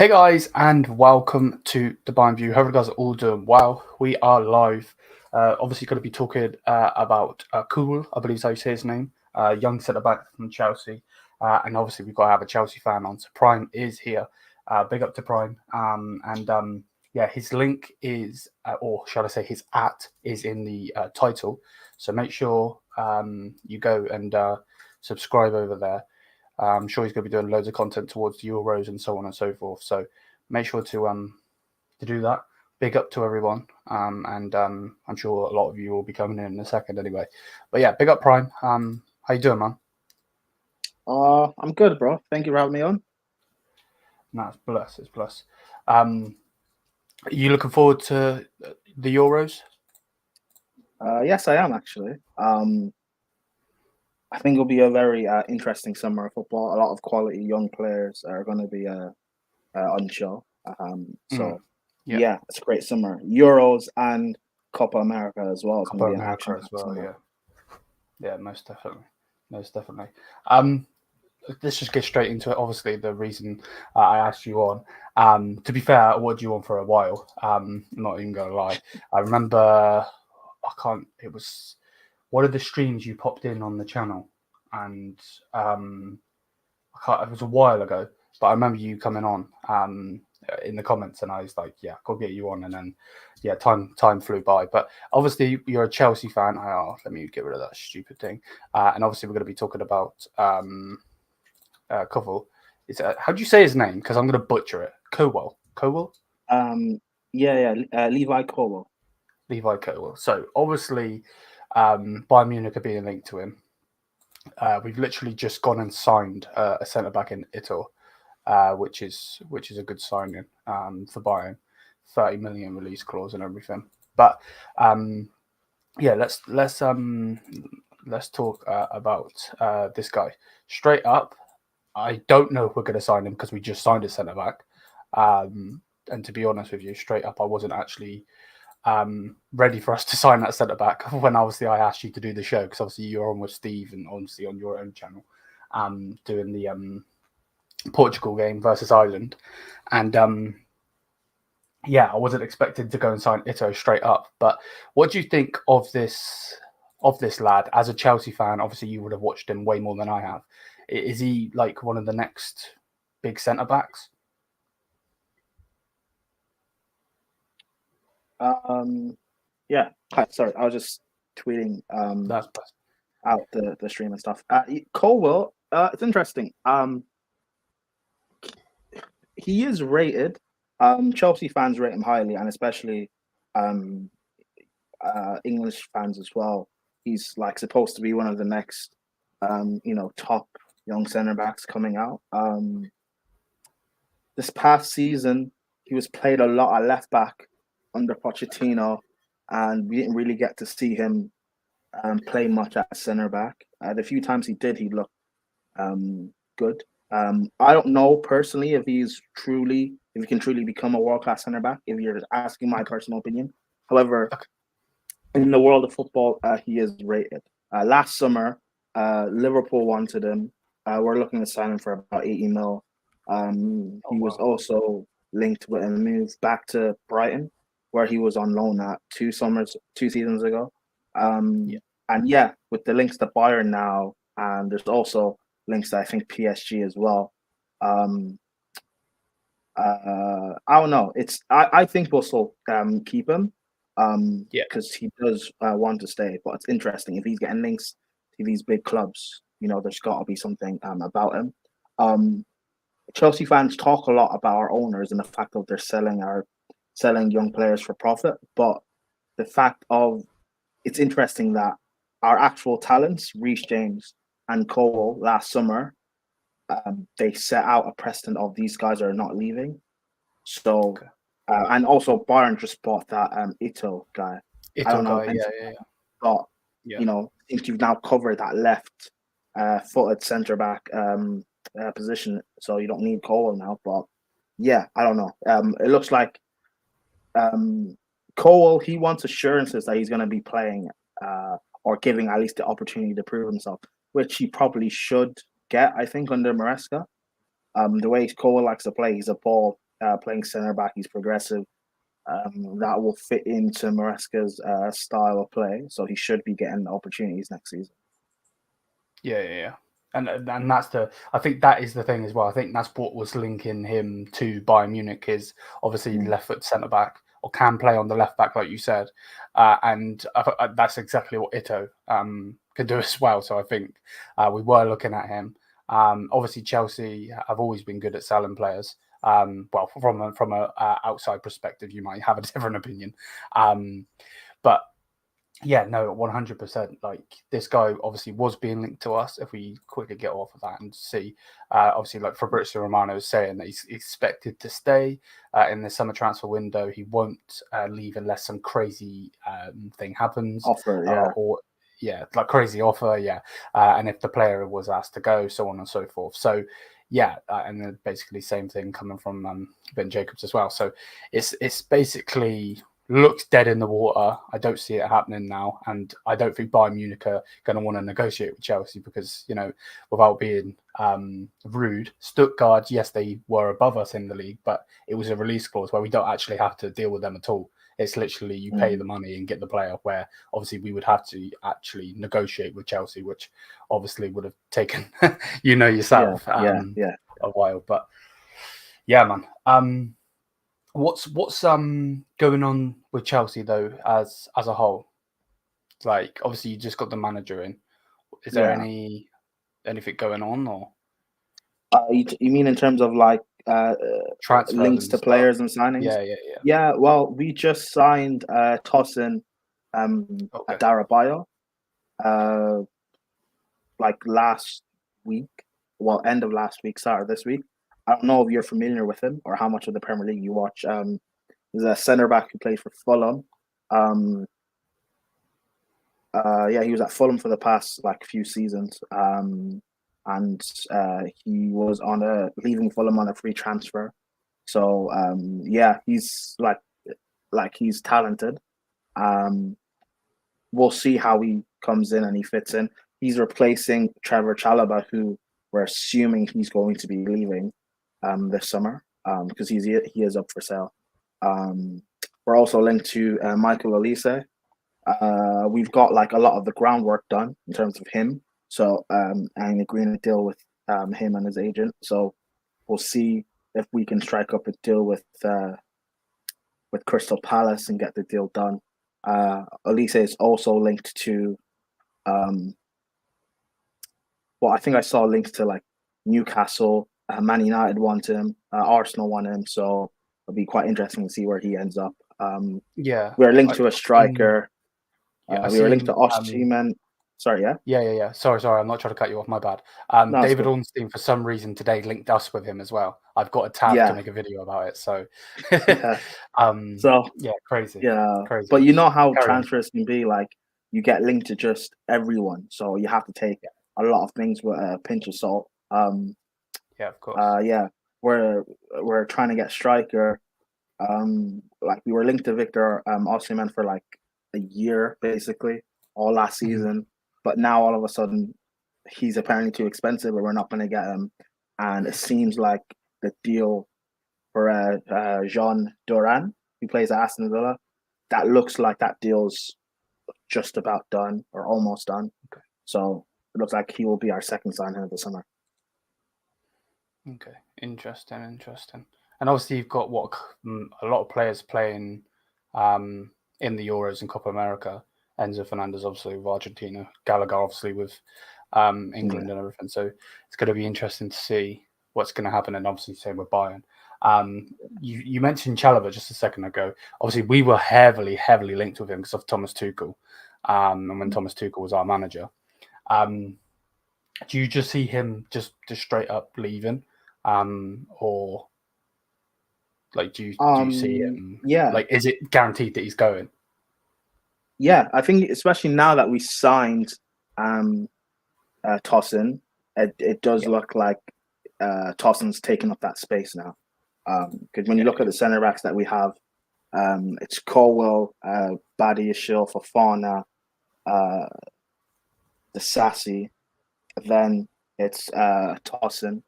Hey guys, and welcome to the Bayern View. Hope you guys are all doing well. We are live. Obviously, going to be talking about Colwill, I believe is how you say his name, young centre back from Chelsea. And obviously, we've got to have a Chelsea fan on. So Prime is here. Big up to Prime. Yeah, his link is, or shall I say, his is in the title. So make sure you go and subscribe over there. I'm sure he's going to be doing loads of content towards the Euros and so on and so forth. So make sure to do that. Big up to everyone, and I'm sure a lot of you will be coming in a second anyway. But yeah, big up Prime. How you doing, man? I'm good, bro. Thank you for having me on. No, it's bless. It's bless. Are you looking forward to the Euros? Yes, I am actually. I think it'll be a very interesting summer of football. A lot of quality young players are going to be on show. Yeah, it's a great summer. Euros and Copa America as well. Copa America as well. Summer. Yeah, most definitely. Let's just get straight into it. Obviously, the reason I asked you on. To be fair, I wanted you on for a while. I'm not even going to lie. I remember. It was one of the streams you popped in on the channel, and it was a while ago, but I remember you coming on in the comments, and I was like, yeah, I'll get you on, and then yeah, time flew by. But obviously, you're a Chelsea fan. Let me get rid of that stupid thing. And obviously, we're going to be talking about Colwill. How do you say his name? Because I'm going to butcher it. Colwill. Levi Colwill. Levi Colwill. So obviously, Bayern Munich are being linked to him. We've literally just gone and signed a centre back in Ito, which is a good signing for Bayern. 30 million release clause and everything. But yeah, let's talk about this guy straight up. I don't know if we're going to sign him because we just signed a centre back. And to be honest with you, straight up, I wasn't actually ready for us to sign that centre back when obviously I asked you to do the show, because obviously you're on with Steve and obviously on your own channel doing the Portugal game versus Ireland, and yeah, I wasn't expected to go and sign Ito straight up. But what do you think of this lad as a Chelsea fan? Obviously you would have watched him way more than I have. Is he like one of the next big centre backs? Yeah. Hi, sorry, I was just tweeting That's out the stream and stuff. Colwill, it's interesting. He is rated. Chelsea fans rate him highly, and especially English fans as well. He's like supposed to be one of the next top young centre backs coming out. This past season, he was played a lot at left back under Pochettino, and we didn't really get to see him play much at centre back. The few times he did, he looked good. I don't know personally if he can truly become a world-class centre back, if you're asking my personal opinion. However, in the world of football, he is rated. Last summer, Liverpool wanted him. We're looking to sign him for about 80 mil. He was also linked with a move back to Brighton, where he was on loan at 2 seasons ago. And yeah, with the links to Bayern now, and there's also links to I think PSG as well. I don't know. I think we'll still keep him. Because he does want to stay. But it's interesting if he's getting links to these big clubs. There's got to be something about him. Chelsea fans talk a lot about our owners and the fact that they're selling young players for profit. But the fact of it's interesting that our actual talents, Reece James and Colwill, last summer, they set out a precedent of these guys are not leaving. So, and also Bayern just bought that Ito guy. I don't know. But since you've now covered that left footed centre back position, so you don't need Colwill now. But yeah, I don't know. It looks like Colwill, he wants assurances that he's going to be playing or giving at least the opportunity to prove himself, which he probably should get, I think, under Maresca. The way Colwill likes to play, he's a ball playing centre back. He's progressive. That will fit into Maresca's style of play, so he should be getting opportunities next season. Yeah. And that's I think that is the thing as well. I think that's what was linking him to Bayern Munich is obviously left foot centre back or can play on the left back, like you said. And that's exactly what Ito can do as well. So I think we were looking at him. Obviously, Chelsea have always been good at selling players. Well, from a outside perspective, you might have a different opinion. But yeah, no, 100%. Like this guy obviously was being linked to us. If we quickly get off of that and see, obviously, like Fabrizio Romano is saying that he's expected to stay in the summer transfer window. He won't leave unless some crazy thing happens. Offer, yeah. Or like crazy offer, yeah. And if the player was asked to go, so on and so forth. So yeah, and then basically same thing coming from Ben Jacobs as well. So it's basically looks dead in the water. I don't see it happening now, and I don't think Bayern Munich are going to want to negotiate with Chelsea because, you know, without being rude, Stuttgart, yes, they were above us in the league, but it was a release clause where we don't actually have to deal with them at all. It's literally you pay the money and get the player, where obviously we would have to actually negotiate with Chelsea, which obviously would have taken, you know yourself, a while. But yeah, man. What's going on with Chelsea though as a whole? Like obviously you just got the manager in. Is there anything going on or? You mean in terms of like Transfers links to stuff. players and signings? Yeah. Yeah, well, we just signed Tosin Darabayo like last week. Well, end of last week, start of this week. I don't know if you're familiar with him or how much of the Premier League you watch. He's a centre back who plays for Fulham. He was at Fulham for the past like few seasons. And he was leaving Fulham on a free transfer. So he's like he's talented. We'll see how he comes in and he fits in. He's replacing Trevor Chalobah, who we're assuming he's going to be leaving this summer because he is up for sale. We're also linked to Michael Olise. We've got like a lot of the groundwork done in terms of him. So and agreeing a deal with him and his agent. So we'll see if we can strike up a deal with Crystal Palace and get the deal done. Olise is also linked to I think I saw links to like Newcastle, Man United want him, Arsenal want him, so it'll be quite interesting to see where he ends up. We're linked to a striker. We were linked to Osimhen. Sorry, yeah? Yeah. Sorry. I'm not trying to cut you off. My bad. David Ornstein, for some reason today, linked us with him as well. I've got a tab to make a video about it. So, crazy. Yeah, crazy. But you know how transfers can be. Like you get linked to just everyone, so you have to take a lot of things with a pinch of salt. Of course. We're trying to get striker. Like we were linked to Victor Osimhen for like a year, basically, all last season. But now all of a sudden, he's apparently too expensive, or we're not going to get him. And it seems like the deal for Jean Duran, who plays at Aston Villa, that looks like that deal's just about done or almost done. Okay. So it looks like he will be our second signing of the summer. Okay, interesting. And obviously, you've got a lot of players playing in the Euros and Copa America. Enzo Fernandez, obviously, with Argentina. Gallagher, obviously, with England and everything. So it's going to be interesting to see what's going to happen. And obviously, same with Bayern. You mentioned Chalobah just a second ago. Obviously, we were heavily linked with him because of Thomas Tuchel. And when Thomas Tuchel was our manager. Do you just see him just straight up leaving? Or like do you see him? Like, is it guaranteed that he's going? Yeah, I think especially now that we signed Tosin, it does look like Tosin's taking up that space now. Because when you look at the centre backs that we have, it's Colwill, Badiashile, Fofana, the Sassy, then it's Tosin.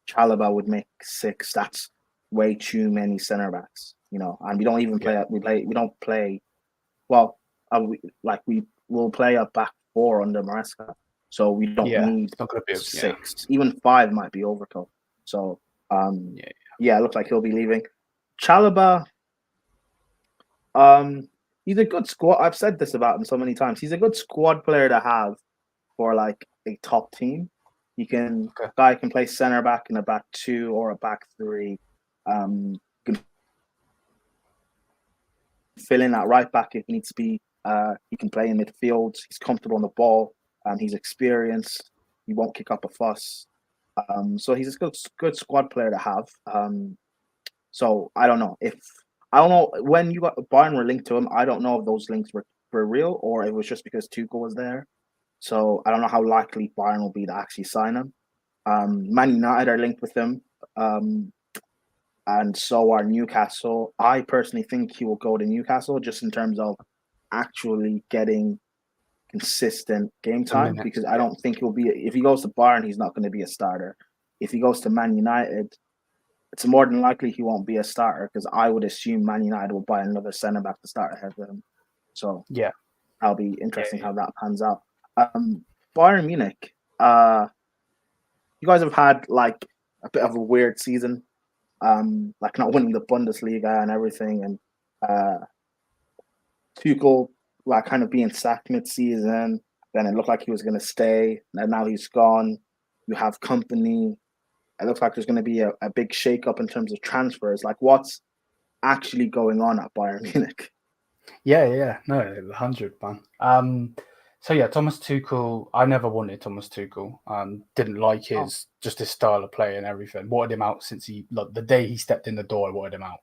Chalobah would make 6. That's way too many center backs, and we don't even play. We don't play. Well, we will play a back four under Maresca, so we don't need it's not going to be 6. Even 5 might be overkill. So it looks like he'll be leaving. Chalobah, he's a good squad. I've said this about him so many times. He's a good squad player to have for like a top team. Guy can play center back in a back 2 or a back 3. Can fill in at right back if he needs to be. He can play in midfield. He's comfortable on the ball. He's experienced. He won't kick up a fuss. So he's a good squad player to have. So I don't know when you got Bayern were linked to him. I don't know if those links were real or it was just because Tuchel was there. So I don't know how likely Bayern will be to actually sign him. Man United are linked with him, and so are Newcastle. I personally think he will go to Newcastle just in terms of actually getting consistent game time, because I don't think he'll be. If he goes to Bayern, he's not going to be a starter. If he goes to Man United, it's more than likely he won't be a starter, because I would assume Man United will buy another centre back to start ahead of him. So that'll be interesting how that pans out. Bayern Munich, you guys have had like a bit of a weird season, like not winning the Bundesliga and everything, and Tuchel like kind of being sacked mid-season. Then it looked like he was going to stay, and now he's gone. You have company. It looks like there's going to be a big shake-up in terms of transfers. Like, what's actually going on at Bayern Munich? No, 100, man. So Thomas Tuchel. I never wanted Thomas Tuchel. Didn't like his style of play and everything. Wanted him out since the day he stepped in the door. I wanted him out.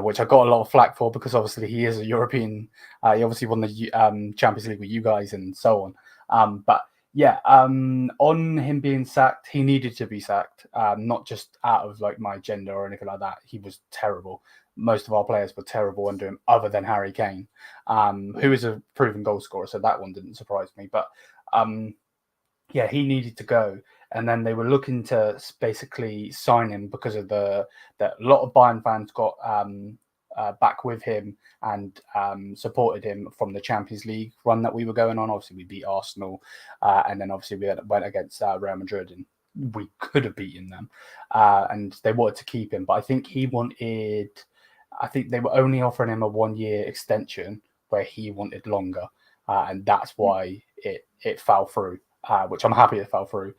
Which I got a lot of flack for, because obviously he is a European. He obviously won the Champions League with you guys and so on. On him being sacked, he needed to be sacked. Not just out of like my agenda or anything like that. He was terrible. Most of our players were terrible under him, other than Harry Kane, who is a proven goal scorer. So that one didn't surprise me. But he needed to go. And then they were looking to basically sign him because of that a lot of Bayern fans got back with him and supported him from the Champions League run that we were going on. Obviously, we beat Arsenal, and then obviously we went against Real Madrid, and we could have beaten them. And they wanted to keep him, but I think they were only offering him a 1-year extension where he wanted longer, and that's why it fell through. Which I'm happy it fell through,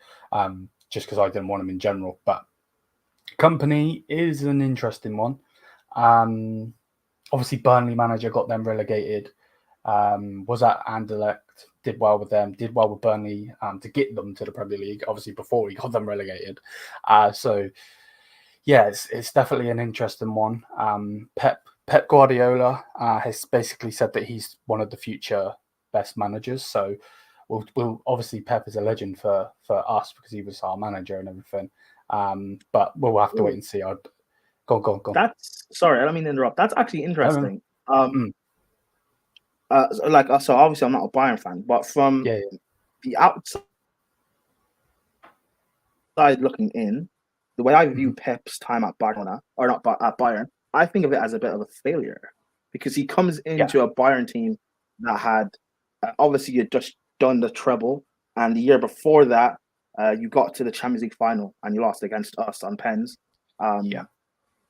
just because I didn't want him in general. But company is an interesting one. Obviously, Burnley manager got them relegated. Was at Anderlecht, did well with them, did well with Burnley to get them to the Premier League, obviously before he got them relegated. It's definitely an interesting one. Pep Guardiola has basically said that he's one of the future best managers. So we'll obviously Pep is a legend for us because he was our manager and everything. But we'll have to wait and see. Go on. Sorry, I don't mean to interrupt. That's actually interesting. So obviously I'm not a Bayern fan, but from the outside looking in, the way I view Pep's time at Barcelona, or not at Bayern, I think of it as a bit of a failure, because he comes into a Bayern team that had obviously you just done the treble, and the year before that you got to the Champions League final and you lost against us on pens.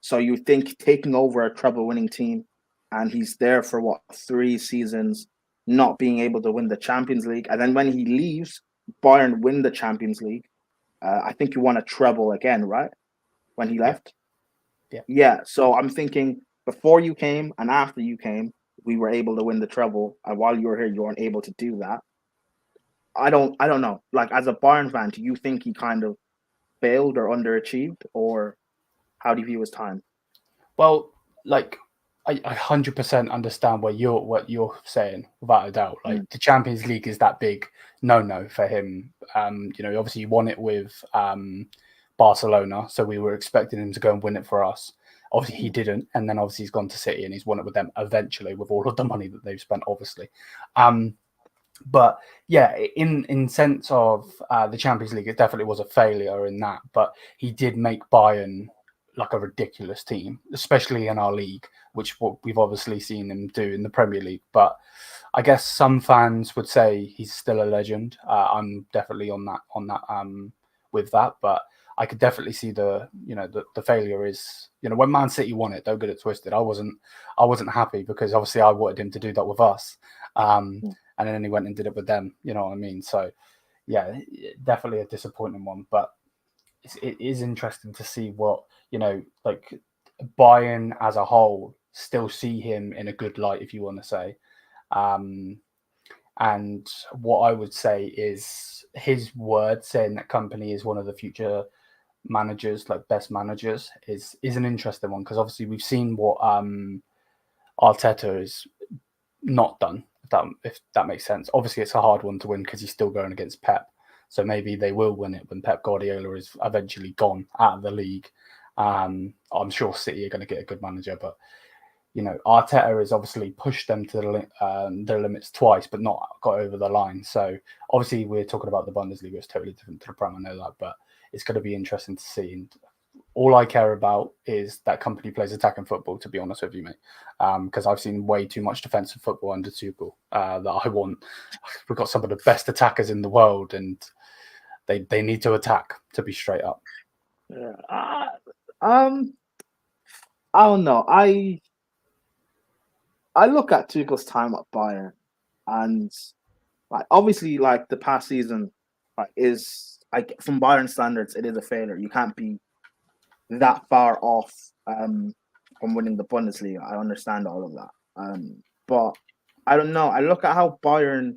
So you think taking over a treble winning team, and he's there for 3 seasons not being able to win the Champions League, and then when he leaves, Bayern win the Champions League. I think you won a treble again, right? When he left. So I'm thinking before you came and after you came, we were able to win the treble, and while you were here, you weren't able to do that. I don't know. Like, as a Bayern fan, do you think he kind of failed or underachieved, or how do you view his time? Well, like, I 100% understand what you're saying, without a doubt. Like, the Champions League is that big no for him. Obviously he won it with Barcelona, so we were expecting him to go and win it for us. Obviously he didn't, and then obviously he's gone to City and he's won it with them eventually, with all of the money that they've spent, obviously. But in sense of the Champions League, it definitely was a failure in that. But he did make Bayern like a ridiculous team, especially in our league, which we've obviously seen him do in the Premier League. But I guess some fans would say he's still a legend. I'm definitely on that with that, but I could definitely see the failure is, when Man City won it, don't get it twisted. I wasn't happy because obviously I wanted him to do that with us, and then he went and did it with them. You know what I mean? So yeah, definitely a disappointing one, but it is interesting to see what, like Bayern as a whole still see him in a good light, if you want to say. And what I would say is his word saying that company is one of the future managers, like best managers, is an interesting one, because obviously we've seen what Arteta is not done, if that makes sense. Obviously it's a hard one to win because he's still going against Pep, so maybe they will win it when Pep Guardiola is eventually gone out of the league. I'm sure City are going to get a good manager, but Arteta has obviously pushed them to their limits twice, but not got over the line. So obviously we're talking about the Bundesliga, it's totally different to the Prem, I know that, but it's going to be interesting to see. And all I care about is that company plays attacking football, to be honest with you, mate. Because I've seen way too much defensive football under Tuchel that I want. We've got some of the best attackers in the world, and they need to attack, to be straight up. Yeah. I don't know. I look at Tuchel's time at Bayern, and obviously the past season is from Bayern standards, it is a failure. You can't be that far off from winning the Bundesliga. I understand all of that, but I don't know. I look at how Bayern,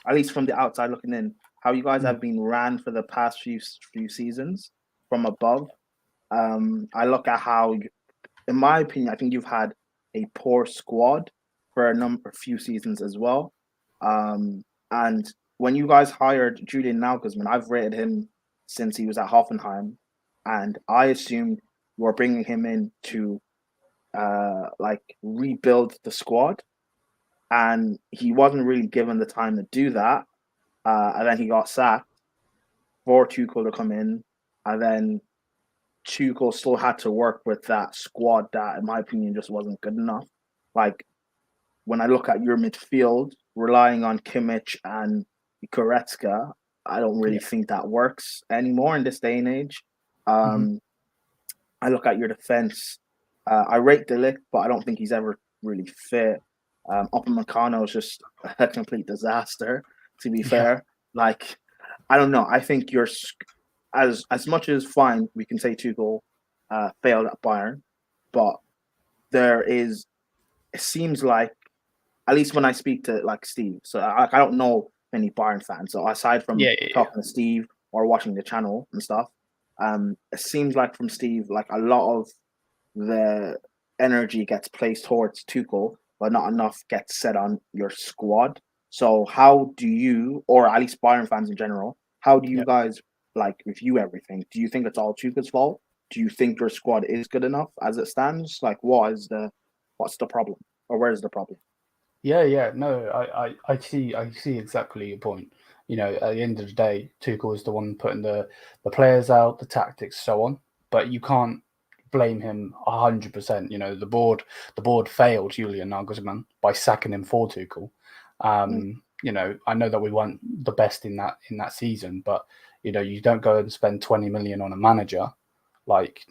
at least from the outside looking in, how you guys have been ran for the past few seasons from above. I look at how, in my opinion, I think you've had a poor squad for a few seasons as well. And when you guys hired Julian Nagelsmann, I've rated him since he was at Hoffenheim, and I assumed you were bringing him in to rebuild the squad, and he wasn't really given the time to do that. And then he got sacked for Tuchel to come in, and then Tuchel still had to work with that squad that, in my opinion, just wasn't good enough. When I look at your midfield, relying on Kimmich and Goretzka, I don't really think that works anymore in this day and age. I look at your defense. I rate the ligt, but I don't think he's ever really fit. Upamecano is just a complete disaster, to be fair. I don't know. I think you're as much as fine, we can say Tuchel failed at Bayern, but it seems like, at least when I speak to Steve, so I don't know many Bayern fans. So aside from talking to Steve or watching the channel and stuff, it seems like from Steve, a lot of the energy gets placed towards Tuchel, but not enough gets set on your squad. So how do you, or at least Bayern fans in general, how do you guys review everything? Do you think it's all Tuchel's fault? Do you think your squad is good enough as it stands? What's the problem, or where's the problem? Yeah. No, I see exactly your point. At the end of the day, Tuchel is the one putting the players out, the tactics, so on. But you can't blame him 100%. The board failed Julian Nagelsmann by sacking him for Tuchel. I know that we weren't the best in that season, but you don't go and spend 20 million on a manager.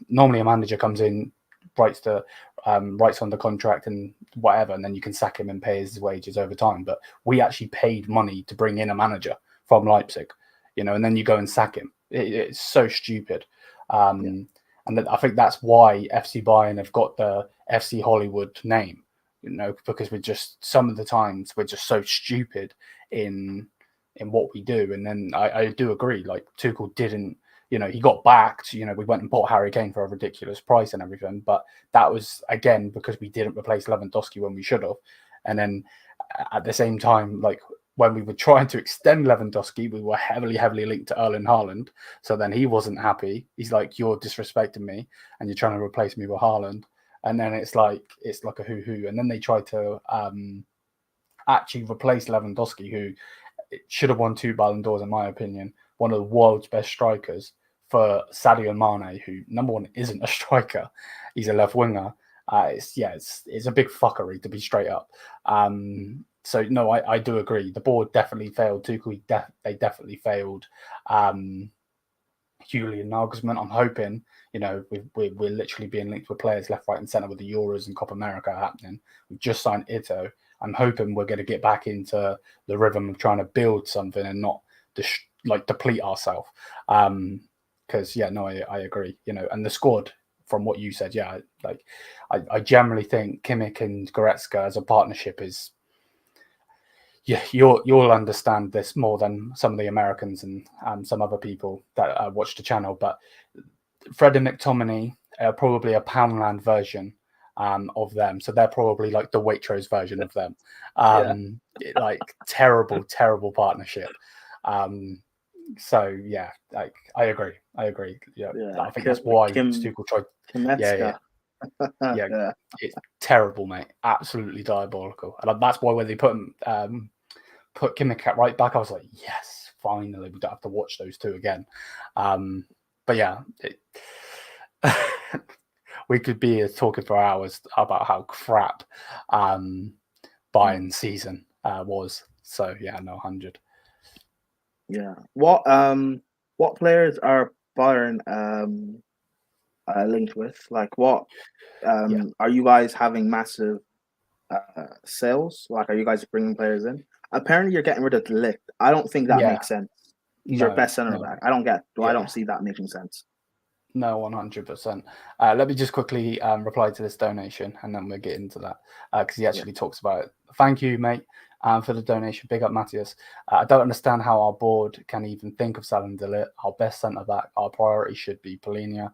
Normally a manager comes in, writes on the contract and whatever, and then you can sack him and pay his wages over time. But we actually paid money to bring in a manager from Leipzig, and then you go and sack him. It's so stupid. And I think that's why FC Bayern have got the FC Hollywood name, because some of the times we're just so stupid in what we do. And then I do agree, Tuchel didn't, he got backed. We went and bought Harry Kane for a ridiculous price and everything, but that was again because we didn't replace Lewandowski when we should have. And then at the same time, when we were trying to extend Lewandowski, we were heavily linked to Erling Haaland. So then he wasn't happy. He's like, "You're disrespecting me, and you're trying to replace me with Haaland." And then it's like a hoo-hoo. And then they tried to actually replace Lewandowski, who should have won 2 Ballon d'Ors in my opinion, one of the world's best strikers, for Sadio Mane, who number one isn't a striker, he's a left winger. It's a big fuckery, to be straight up. So no, I do agree. The board definitely failed. Tuchel, they definitely failed. Julian Nagelsmann. I'm hoping, we're literally being linked with players left, right, and centre with the Euros and Copa America happening. We've just signed Ito. I'm hoping we're going to get back into the rhythm of trying to build something and not deplete ourselves. Because I agree. And the squad, from what you said, I generally think Kimmich and Goretzka as a partnership is. Yeah, you'll understand this more than some of the Americans and some other people that watch the channel. But Fred and McTominay are probably a Poundland version of them, so they're probably like the Waitrose version of them. Terrible partnership. So yeah, I agree. Yeah, I think that's why Tuchel tried. Yeah, it's terrible, mate. Absolutely diabolical, and that's why when they put Kimmich at right back, I was like, yes, finally, we don't have to watch those two again. But yeah, we could be talking for hours about how crap Bayern season was. So yeah, no, 100. Yeah. What players are Bayern linked with? Like, what are you guys having massive sales? Like, are you guys bringing players in? Apparently, you're getting rid of ligt. I don't think that makes sense. He's your best centre back. I don't see that making sense. No, 100%. Let me just quickly reply to this donation, and then we'll get into that because he actually talks about it. Thank you, mate, for the donation. Big up, Matthias. I don't understand how our board can even think of selling de Ligt, our best centre back. Our priority should be Polina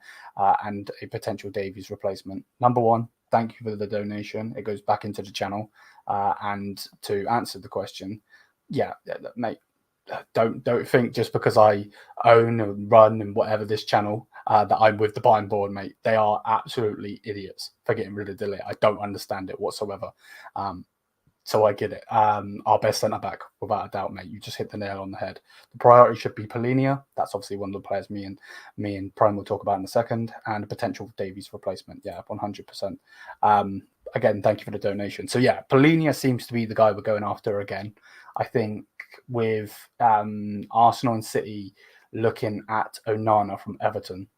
and a potential Davies replacement. Number one, thank you for the donation. It goes back into the channel. And to answer the question, mate, don't think just because I own and run and whatever this channel that I'm with the Bayern board, mate. They are absolutely idiots for getting rid of de Ligt. I don't understand it whatsoever. So I get it. Our best centre back, without a doubt, mate. You just hit the nail on the head. The priority should be Polina. That's obviously one of the players me and Prime will talk about in a second, and a potential Davies replacement. Yeah, 100%. Again, thank you for the donation. So yeah, Polina seems to be the guy we're going after again. I think with Arsenal and City looking at Onana from Everton,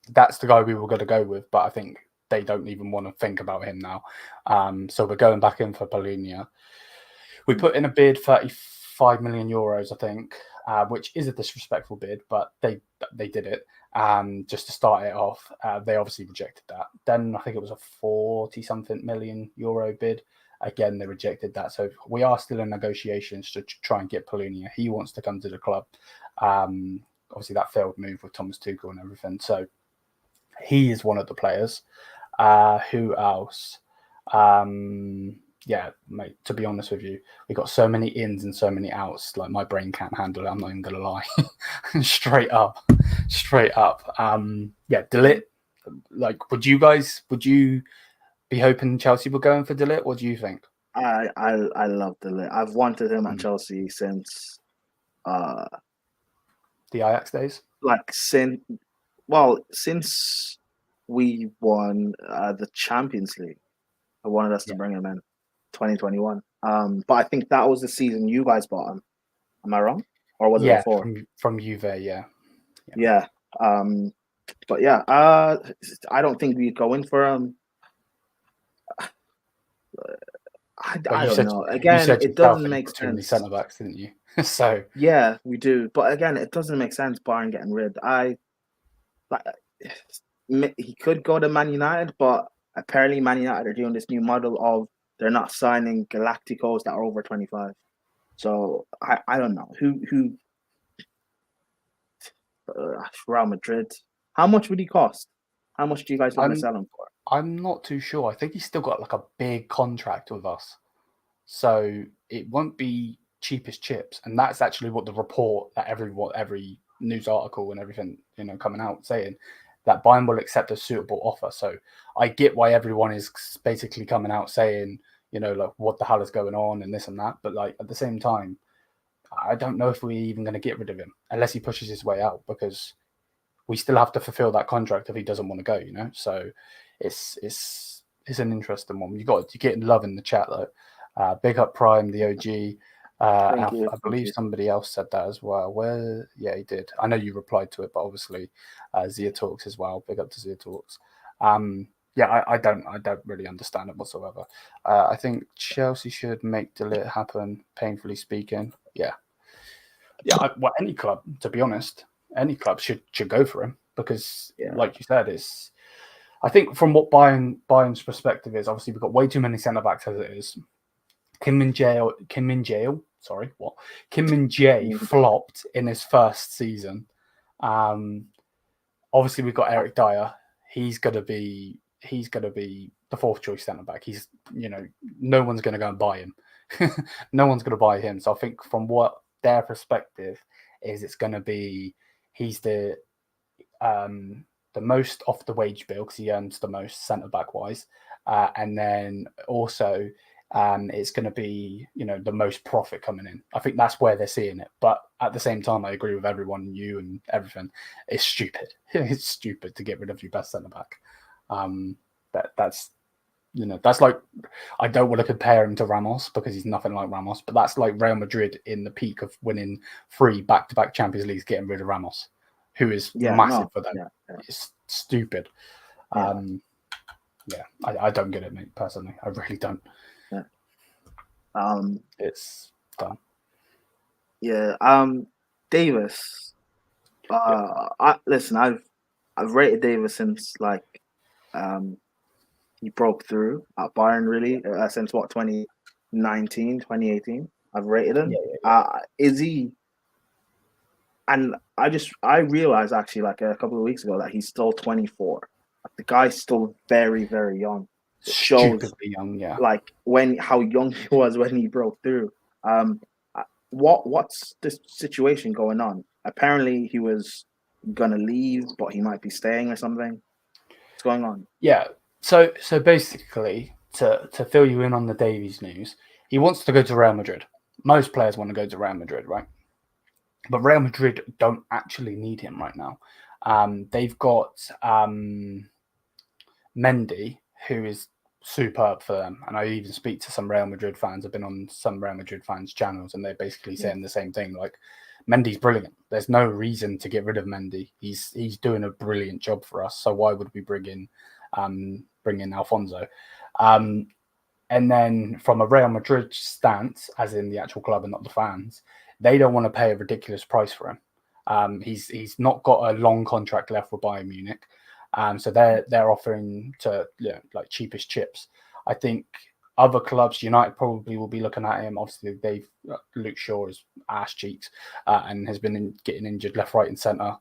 that's the guy we were going to go with, but I think they don't even want to think about him now. So we're going back in for Polina. We put in a bid, 35 million euros, I think, which is a disrespectful bid, but they did it just to start it off. They obviously rejected that. Then I think it was a 40-something million euro bid. Again, they rejected that. So we are still in negotiations to try and get Polina. He wants to come to the club. Obviously, that failed move with Thomas Tuchel and everything. So he is one of the players. Who else? Yeah, mate, to be honest with you, we got so many ins and so many outs. Like, my brain can't handle it. I'm not even going to lie. Straight up. Yeah, de Ligt. Like, would you be hoping Chelsea were going for de Ligt? What do you think? I love de Ligt. I've wanted him at Chelsea since the Ajax days. Since we won the Champions League, I wanted us to bring him in 2021. But I think that was the season you guys bought him. Am I wrong? Or was it before? From Juve, yeah. But yeah, I don't think we'd go in for him. I don't know. Again, it doesn't make sense. Too many centre backs, didn't you? So yeah, we do. But again, it doesn't make sense. Bayern getting rid. He could go to Man United, but apparently Man United are doing this new model of they're not signing Galacticos that are over 25. So I don't know who. Real Madrid. How much would he cost? How much do you guys want to sell him for? I'm not too sure. I think he's still got like a big contract with us, so it won't be cheap as chips. And that's actually what the report that every news article and everything coming out saying, that Bayern will accept a suitable offer. So I get why everyone is basically coming out saying, like, what the hell is going on and this and that. But like, at the same time, I don't know if we're even going to get rid of him unless he pushes his way out, because we still have to fulfill that contract if he doesn't want to go. So it's an interesting one. You're getting love in the chat though. Big up Prime, the OG. Thank you. I believe somebody else said that as well. Yeah, he did. I know you replied to it, but obviously Zia Talks as well. Big up to Zia Talks. Yeah, I don't really understand it whatsoever. I think Chelsea should make the lit happen, painfully speaking. Yeah. Well, any club, to be honest, any club should go for him because, like you said, I think from what Bayern's perspective is, obviously we've got way too many centre backs as it is. Kim Min Jae flopped in his first season. Obviously we've got Eric Dyer. He's gonna be the fourth choice centre back. He's no one's gonna go and buy him. No one's gonna buy him. So I think from what their perspective is, it's gonna be he's the most off the wage bill because he earns the most centre back wise, and then also it's going to be the most profit coming in. I think that's where they're seeing it. But at the same time, I agree with everyone, you and everything. It's stupid. It's stupid to get rid of your best centre back. That's like, I don't want to compare him to Ramos because he's nothing like Ramos. But that's like Real Madrid in the peak of winning 3 back-to-back Champions Leagues, getting rid of Ramos, who is massive for them. It's stupid. I don't get it, mate. Personally, I really don't. It's done. Davis. Listen, I've rated Davis since he broke through at Bayern, really, since 2019, 2018. I've rated him. Is he? And I realized actually a couple of weeks ago that he's still 24. The guy's still very, very young. It shows stupidly young, how young he was when he broke through. What's the situation going on? Apparently he was gonna leave, but he might be staying or something. What's going on? Yeah. So basically, to fill you in on the Davies news, he wants to go to Real Madrid. Most players want to go to Real Madrid, right? But Real Madrid don't actually need him right now. They've got Mendy, who is superb for them. And I even speak to some Real Madrid fans. I've been on some Real Madrid fans' channels, and they're basically saying the same thing. Like, Mendy's brilliant. There's no reason to get rid of Mendy. He's doing a brilliant job for us. So why would we bring in Alfonso? And then from a Real Madrid stance, as in the actual club and not the fans, they don't want to pay a ridiculous price for him. He's not got a long contract left with Bayern Munich. So they're offering to cheapest chips. I think other clubs, United probably will be looking at him. Obviously, Luke Shaw is ass cheeks and has been getting injured left, right, and centre.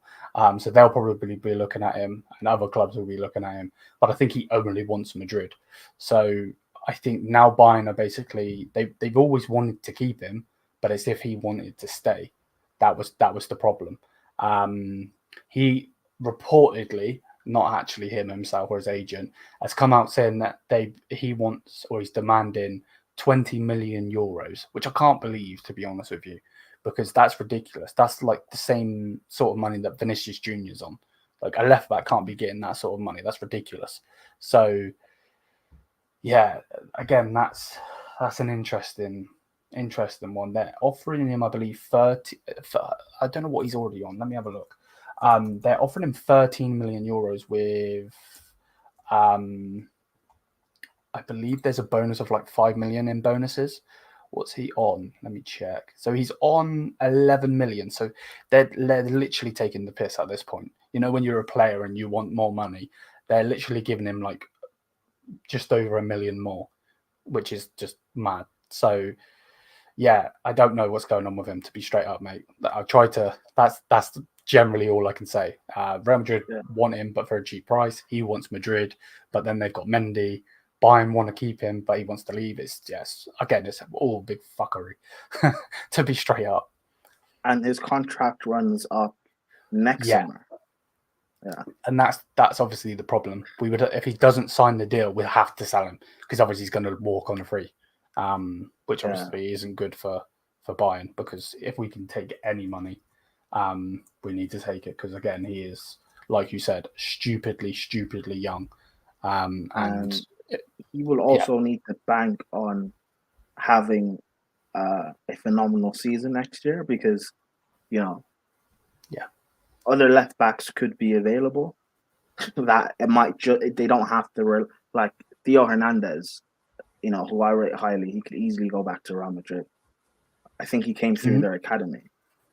So they'll probably be looking at him, and other clubs will be looking at him. But I think he only wants Madrid. So I think now Bayern are basically they've always wanted to keep him, but as if he wanted to stay. That was the problem. He reportedly, not actually him himself or his agent, has come out saying that he wants, or he's demanding 20 million euros, which I can't believe, to be honest with you, because that's ridiculous. That's like the same sort of money that Vinicius Junior's on. Like, a left back can't be getting that sort of money. That's ridiculous. So yeah, again, that's an interesting one. They're offering him, I believe, 30. I don't know what he's already on. Let me have a look. They're offering him 13 million euros with, I believe there's a bonus of like 5 million in bonuses. What's he on? Let me check. So he's on 11 million. So they're literally taking the piss at this point. When you're a player and you want more money, they're literally giving him like just over 1 million more, which is just mad. So yeah, I don't know what's going on with him, to be straight up, mate. I'll try to. That's generally all I can say. Real Madrid want him, but for a cheap price. He wants Madrid, but then they've got Mendy. Bayern want to keep him, but he wants to leave. It's all big fuckery, to be straight up. And his contract runs up next summer. Yeah, and that's obviously the problem. We would, if he doesn't sign the deal, we'll have to sell him because obviously he's going to walk on a free, which obviously isn't good for Bayern, because if we can take any money, we need to take it, because again, he is like you said, stupidly young. And he will also need to bank on having a phenomenal season next year because, other left backs could be available. That it might they don't have to like Theo Hernandez, who I rate highly. He could easily go back to Real Madrid. I think he came through their academy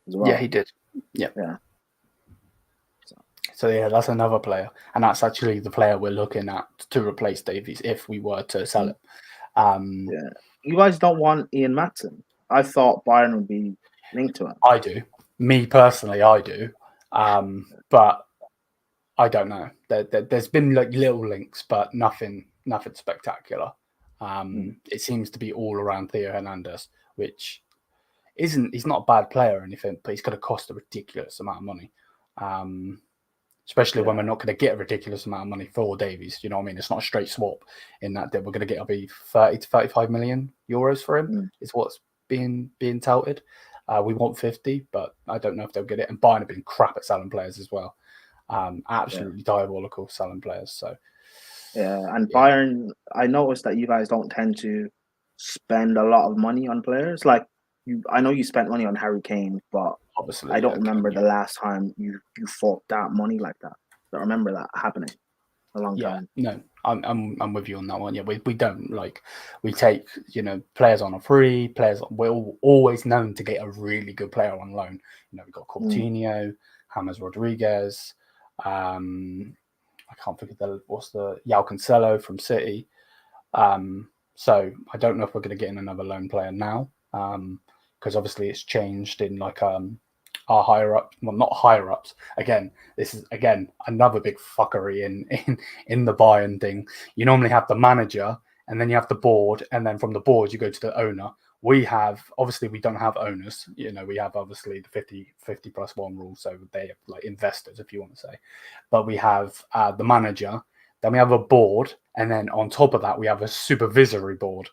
as well. Yeah, he did. Yeah. So that's another player, and that's actually the player we're looking at to replace Davies if we were to sell him. You guys don't want Ian Maatsen. I thought Bayern would be linked to him. I do. Me personally, I do. But I don't know. There's been like little links, but nothing spectacular. It seems to be all around Theo Hernandez, which he's not a bad player or anything, but he's going to cost a ridiculous amount of money. Especially when we're not going to get a ridiculous amount of money for Davies. You know what I mean? It's not a straight swap in that we're going to get 30 to 35 million euros for him is what's being touted. We want 50, but I don't know if they'll get it. And Bayern have been crap at selling players as well. Absolutely diabolical selling players. So Bayern, I noticed that you guys don't tend to spend a lot of money on players. Like I know you spent money on Harry Kane, but obviously I don't remember the last time you forked out money like that. I don't remember that happening a long time. No, I'm with you on that one. Yeah, we don't we take players on a free. Players we're always known to get a really good player on loan. We've got Coutinho, James Rodriguez. I can't think of what's the João Cancelo from City. So I don't know if we're going to get in another loan player now. Because obviously it's changed in our higher up, well, not higher ups. Again, this is another big fuckery in the Bayern thing. You normally have the manager, and then you have the board, and then from the board you go to the owner. We don't have owners. We have obviously the 50 plus one rule, so they have like investors, if you want to say. But we have the manager, then we have a board, and then on top of that we have a supervisory board.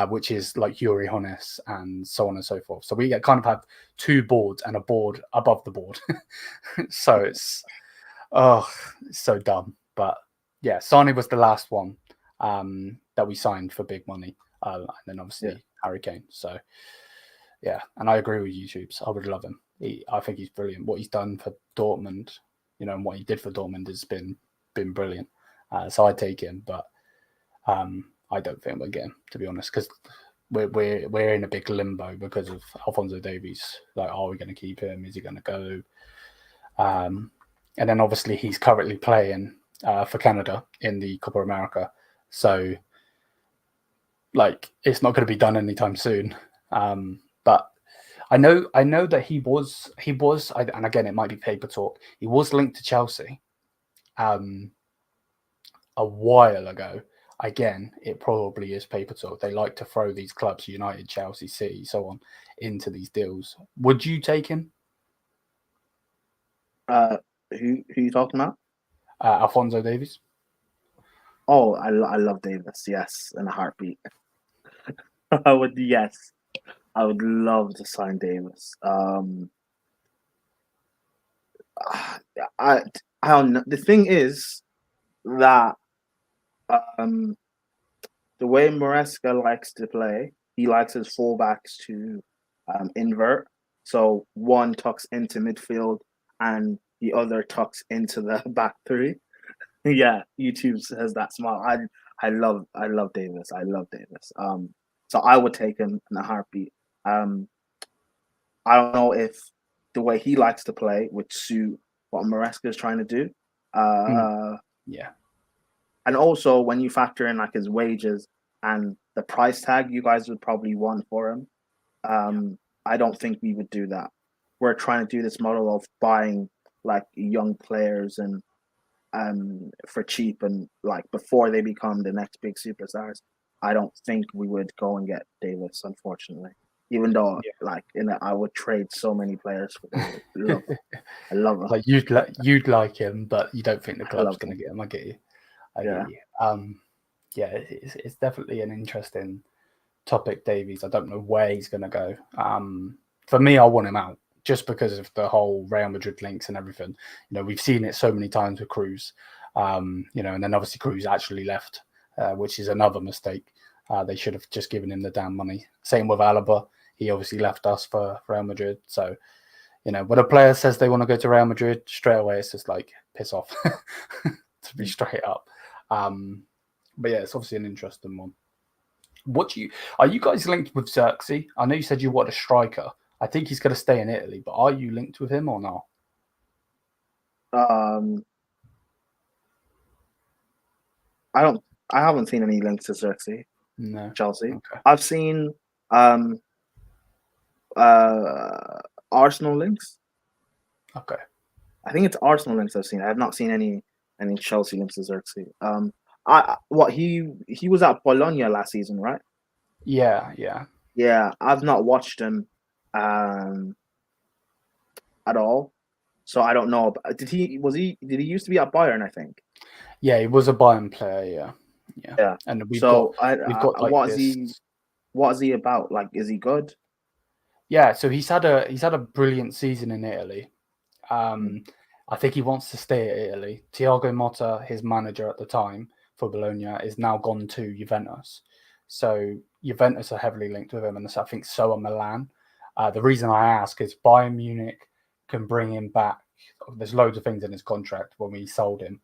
Which is like Yuri Hones and so on and so forth. So we kind of have two boards and a board above the board. So it's so dumb. But yeah, Sane was the last one that we signed for big money. And then obviously Harry Kane. So yeah, and I agree with you, Tubes. I would love him. I think he's brilliant. What he's done for Dortmund, and what he did for Dortmund has been brilliant. So I'd take him, but I don't think we'll get him, to be honest, because we're in a big limbo because of Alphonso Davies. Like, are we going to keep him? Is he going to go? And then obviously he's currently playing for Canada in the Copa America, so like it's not going to be done anytime soon. But I know that he was, and again it might be paper talk. He was linked to Chelsea, a while ago. Again, it probably is paper talk. They like to throw these clubs, United, Chelsea, City, so on, into these deals. Would you take him? Who are you talking about? Alphonso Davies. Oh, I love Davis. Yes, in a heartbeat. I would love to sign Davis. I don't know. The thing is that the way Maresca likes to play, he likes his fullbacks to invert. So one tucks into midfield and the other tucks into the back three. Yeah, YouTube says that smile. I love Davis. I love Davis. So I would take him in a heartbeat. I don't know if the way he likes to play would suit what Maresca is trying to do. Yeah. And also, when you factor in like his wages and the price tag you guys would probably want for him, I don't think we would do that. We're trying to do this model of buying like young players and for cheap and like before they become the next big superstars. I don't think we would go and get Davis, unfortunately. Even though, I would trade so many players for Davis. I love him. Like you'd like him, but you don't think the club's going to get him. I get you. It's definitely an interesting topic, Davies. I don't know where he's going to go. For me, I want him out. just because of the whole Real Madrid links and everything. We've seen it so many times with Cruz, and then obviously Cruz actually left, which is another mistake. They should have just given him the damn money. Same with Alaba. He obviously left us for Real Madrid. So, when a player says they want to go to Real Madrid, straight away it's just like, piss off, to be straight up. But yeah, it's obviously an interesting one. Are you guys linked with Xerxes? I know you said you want a striker. I think he's going to stay in Italy, but are you linked with him or not? I haven't seen any links to Xerxes. No. Chelsea. Okay. I've seen Arsenal links. Okay. I think it's Arsenal links I've seen. I have not seen any Chelsea links to Xerxes. He was at Bologna last season, right? Yeah. Yeah, I've not watched him at all, so I don't know. Did he used to be at Bayern? I think. Yeah, he was a Bayern player. Yeah. And we've got like what is he about? Like, is he good? Yeah, so he's had a brilliant season in Italy. I think he wants to stay at Italy. Thiago Motta, his manager at the time for Bologna, is now gone to Juventus. So Juventus are heavily linked with him, and I think so are Milan. The reason I ask is Bayern Munich can bring him back. There's loads of things in his contract when we sold him.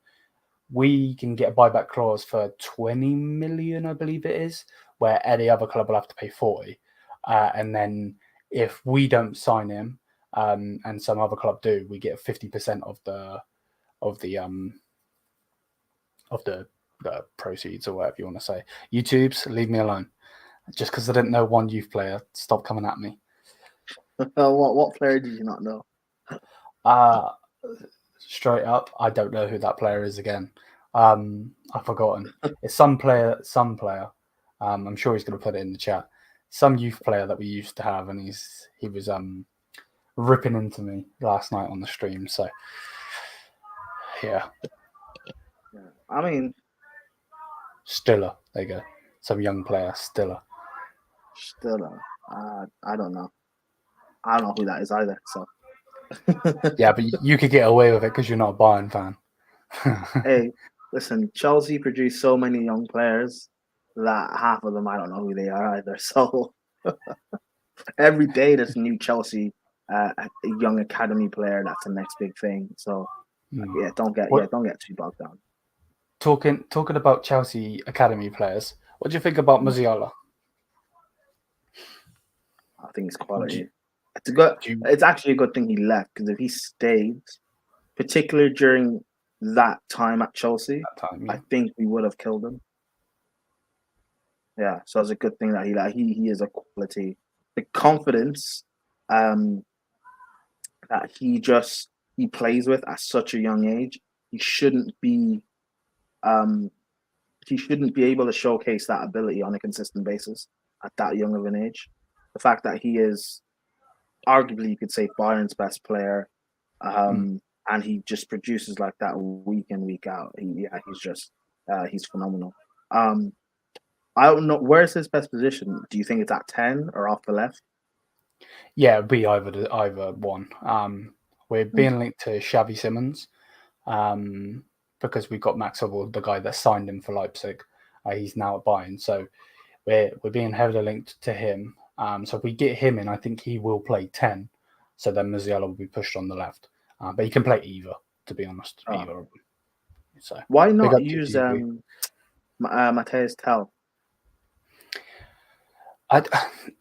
We can get a buyback clause for 20 million, I believe it is, where any other club will have to pay 40. And then if we don't sign him, and some other club do, we get 50% of the proceeds, or whatever you want to say. YouTubes, leave me alone. Just because I didn't know one youth player, stop coming at me. What player did you not know? Straight up, I don't know who that player is again. I've forgotten. It's some player. I'm sure he's going to put it in the chat. Some youth player that we used to have, and he was ripping into me last night on the stream. So yeah. I mean, Stiller. There you go. Some young player, Stiller. I don't know. I don't know who that is either. So. Yeah, but you could get away with it because you're not a Bayern fan. Hey, listen, Chelsea produce so many young players that half of them I don't know who they are either. So every day there's a new Chelsea a young academy player that's the next big thing. So don't get too bogged down. Talking about Chelsea academy players, what do you think about Musiala? I think it's quality. It's actually a good thing he left, because if he stayed, particularly during that time at Chelsea, I think we would have killed him. Yeah, so it's a good thing that he is a quality. The confidence that he plays with at such a young age, he shouldn't be able to showcase that ability on a consistent basis at that young of an age. The fact that he is arguably, you could say, Bayern's best player, and he just produces like that week in, week out. He's phenomenal. I don't know, where's his best position? Do you think it's at 10 or off the left? Yeah, it'd be either one. We're being linked to Xavi Simons, because we've got Max Hubble, the guy that signed him for Leipzig. He's now at Bayern, so we're being heavily linked to him. So if we get him in, I think he will play 10. So then Musiala will be pushed on the left. But he can play either, to be honest. Either. So why not use Matthijs Tel? It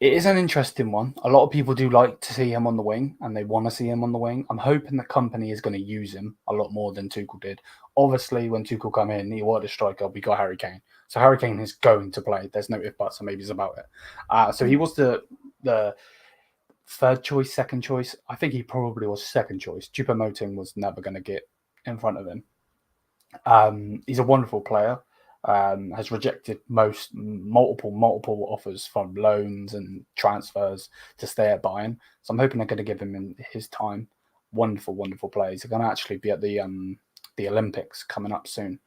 is an interesting one. A lot of people do like to see him on the wing, and they want to see him on the wing. I'm hoping the company is going to use him a lot more than Tuchel did. Obviously, when Tuchel come in, he wanted a striker. We got Harry Kane. So Harry Kane is going to play. There's no if, buts, or maybes about it. So he was the third choice, second choice. I think he probably was second choice. Choupo-Moting was never going to get in front of him. He's a wonderful player. Has rejected multiple offers from loans and transfers to stay at Bayern. So I'm hoping they're going to give him his time. Wonderful player. He's going to actually be at the Olympics coming up soon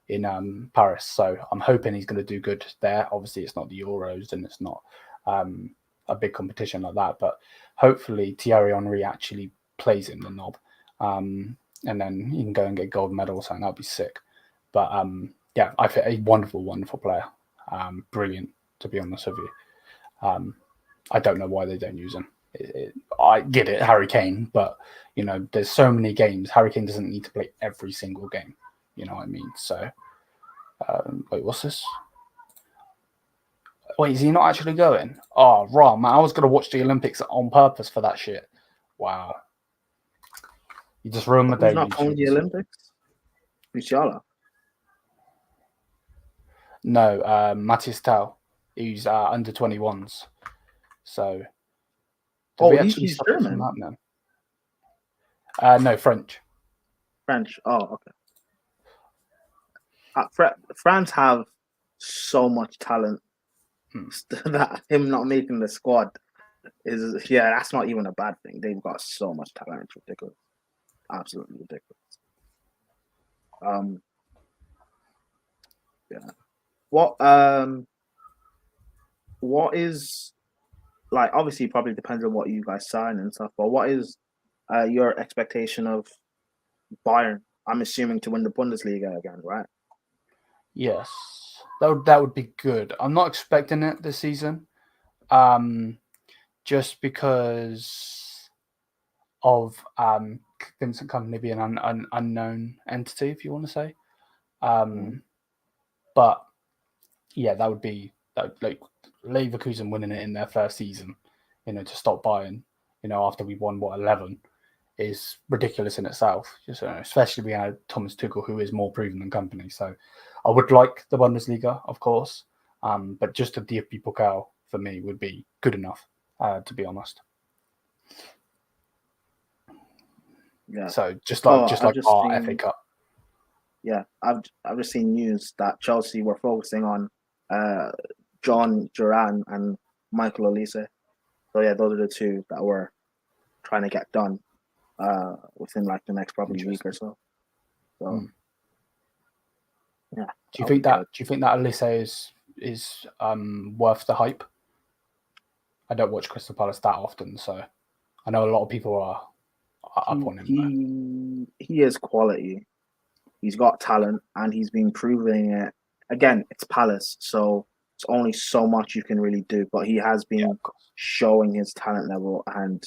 in Paris. So I'm hoping he's going to do good there. Obviously, it's not the Euros and it's not a big competition like that. But hopefully Thierry Henry actually plays in the knob, and then he can go and get gold medal or something. That'd be sick. But yeah, I think a wonderful, wonderful player. Brilliant, to be honest with you. I don't know why they don't use him. I get it, Harry Kane, but there's so many games. Harry Kane doesn't need to play every single game. You know what I mean? So, wait, what's this? Wait, is he not actually going? Oh, right, man. I was going to watch the Olympics on purpose for that shit. Wow. You just ruined my day. Who's not going to the Olympics? Musiala? No, Matthijs, he's under 21s. So, he's German. That, no, French. French. Oh, okay. France have so much talent that him not making the squad that's not even a bad thing. They've got so much talent. It's ridiculous. Absolutely ridiculous. Yeah. What is, like, obviously it probably depends on what you guys sign and stuff, but what is your expectation of Bayern? I'm assuming to win the Bundesliga again, right? Yes. That would be good. I'm not expecting it this season. Just because of Vincent Kompany being an unknown entity, if you want to say. But yeah, that would be like Leverkusen winning it in their first season, to stop Bayern, after we won 11, is ridiculous in itself. Just, especially we had Thomas Tuchel, who is more proven than Kompany. So I would like the Bundesliga, of course, but just the DFB Pokal for me would be good enough, to be honest. Yeah. So just like our FA Cup. Yeah, I've just seen news that Chelsea were focusing on John Duran and Michael Olise. So yeah, those are the two that we're trying to get done within like the next probably week or so. So yeah. Do you think that Olise is worth the hype? I don't watch Crystal Palace that often, so I know a lot of people are up on him. He is quality. He's got talent, and he's been proving it. Again, it's Palace, so it's only so much you can really do. But he has been showing his talent level, and